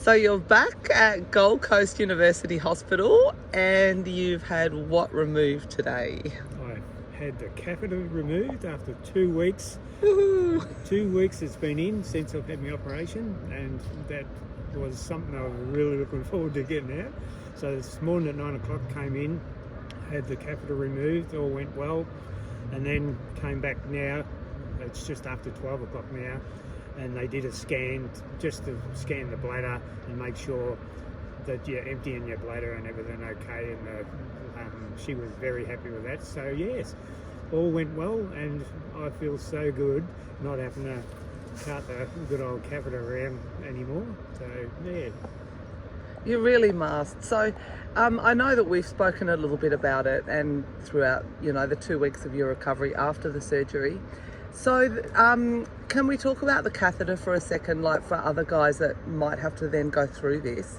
So you're back at Gold Coast University Hospital and you've had what removed today? I had the catheter removed after 2 weeks. Woohoo! 2 weeks it's been in since I've had my operation, and that was something I was really looking forward to getting out. So this morning at 9 o'clock came in, had the catheter removed, all went well, and then came back now. It's just after 12 o'clock now, and they did a scan just to scan the bladder and make sure that you're emptying your bladder and everything okay, and she was very happy with that. So yes, all went well, and I feel so good not having to cart the good old catheter around anymore. So yeah. You really must. So I know that we've spoken a little bit about it and throughout, the 2 weeks of your recovery after the surgery. So can we talk about the catheter for a second, like for other guys that might have to then go through this?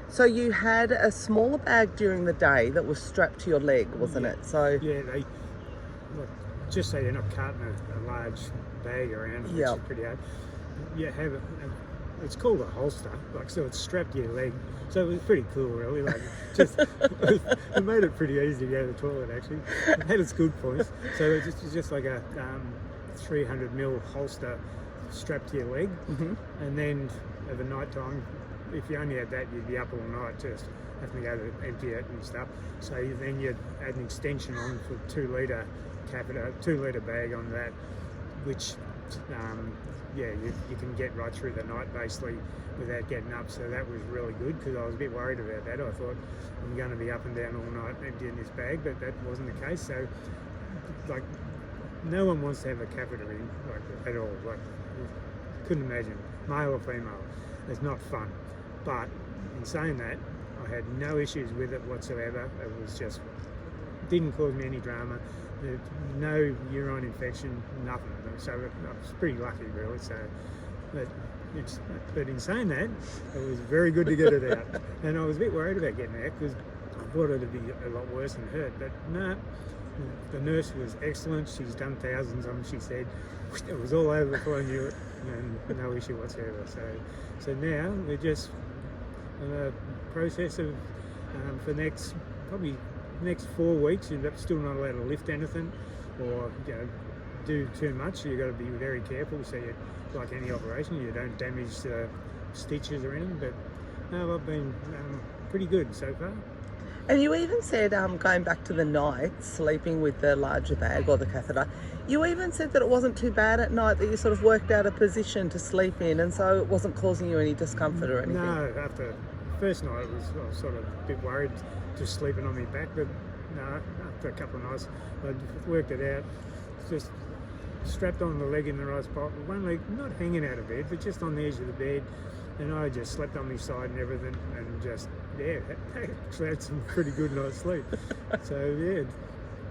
So you had a smaller bag during the day that was strapped to your leg, wasn't it? So yeah, they just so you're not carting a large bag around, which is pretty hard. You have it's called a holster, so it's strapped to your leg. So it was pretty cool, really. It made it pretty easy to go to the toilet. Actually, it had its good points. So it's just like a 300mm holster strapped to your leg, and then at the night time, if you only had that, you'd be up all night just having to go to empty it and stuff. So then you'd add an extension on for 2 litre catheter, 2 litre bag on that, which you can get right through the night basically without getting up. So that was really good, because I was a bit worried about that. I thought I'm going to be up and down all night emptying this bag, but that wasn't the case. So no one wants to have a catheter in at all. Couldn't imagine, male or female. It's not fun. But in saying that, I had no issues with it whatsoever. It was just, didn't cause me any drama. No urine infection, nothing. So I was pretty lucky, really. So, but in saying that, it was very good to get it out. And I was a bit worried about getting it out, because I thought it'd be a lot worse and hurt. But no, the nurse was excellent. She's done thousands of them. She said it was all over before I knew it, and no issue whatsoever. So now we're just in a process of for probably next 4 weeks. You're still not allowed to lift anything or do too much. You've got to be very careful, so you, like any operation, you don't damage the stitches or anything. But no, I've been pretty good so far. And you even said, going back to the night, sleeping with the larger bag or the catheter, you even said that it wasn't too bad at night, that you sort of worked out a position to sleep in, and so it wasn't causing you any discomfort or anything. No, after the first night I was sort of a bit worried just sleeping on my back, but no, after a couple of nights I worked it out, just strapped on the leg in the right spot, with one leg not hanging out of bed, but just on the edge of the bed, and I just slept on my side and everything, and just, actually had some pretty good night's sleep. So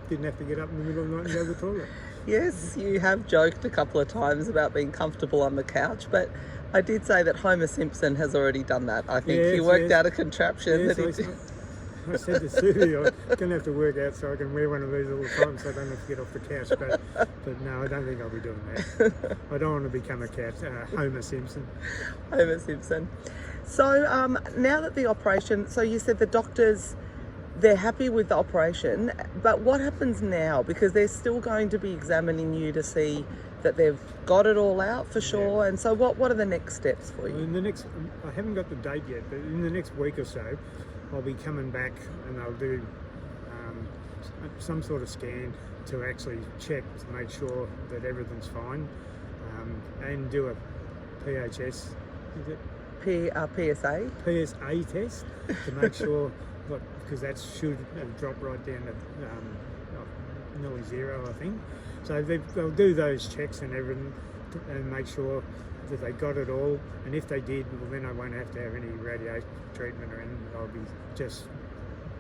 didn't have to get up in the middle of the night and go to the toilet. Yes, you have joked a couple of times about being comfortable on the couch, but I did say that Homer Simpson has already done that. I think he worked out a contraption that he did. I said to Suvi, I'm going to have to work out so I can wear one of these all the time, so I don't have to get off the couch. But no, I don't think I'll be doing that. I don't want to become a cat, Homer Simpson. Homer Simpson. So now that the operation, so you said the doctors, they're happy with the operation, but what happens now? Because they're still going to be examining you to see that they've got it all out for sure. And so what are the next steps for you? I haven't got the date yet, but in the next week or so, I'll be coming back and they'll do some sort of scan to actually check to make sure that everything's fine, and do a PHS, is it? PSA? PSA test to make sure, because that should drop right down to nearly 0, I think. So they'll do those checks and everything and make sure that they got it all, and if they did, well, then I won't have to have any radiation treatment or anything. I'll be just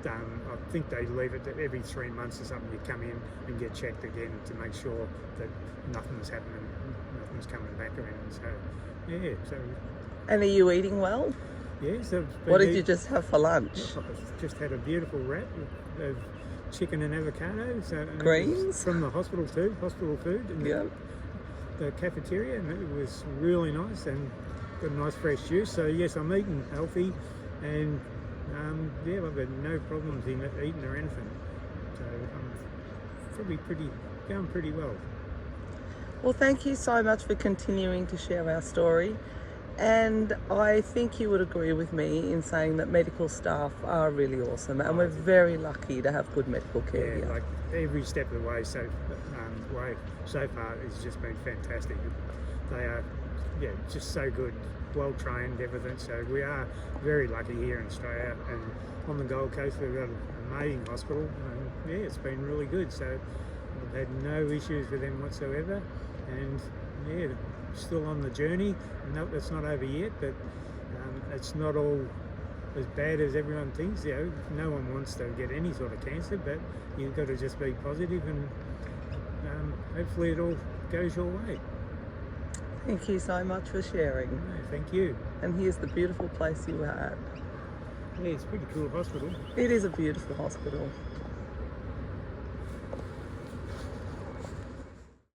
I think they leave it every 3 months or something. You come in and get checked again to make sure that nothing's happening, nothing's coming back or anything. So And are you eating well? Yes. What did you just have for lunch? I've just had a beautiful wrap of chicken and avocado. Greens? From the hospital too, hospital food. And the cafeteria, and it was really nice. And got a nice fresh juice. So yes, I'm eating healthy, and yeah, I've had no problems in eating or anything. So I'm probably going pretty well. Well, thank you so much for continuing to share our story. And I think you would agree with me in saying that medical staff are really awesome, and we're very lucky to have good medical care Yeah, here. like every step of the way so far has just been fantastic. They are, yeah, just so good, well trained, everything. So we are very lucky here in Australia, and on the Gold Coast we've got an amazing hospital, and yeah, it's been really good. So I've had no issues with them whatsoever, and yeah, still on the journey. No, it's not over yet, but it's not all as bad as everyone thinks. You know, no one wants to get any sort of cancer, but you've got to just be positive, and hopefully it all goes your way. Thank you so much for sharing. No, thank you. And here's the beautiful place you are at. Yeah, it's a pretty cool hospital. It is a beautiful hospital.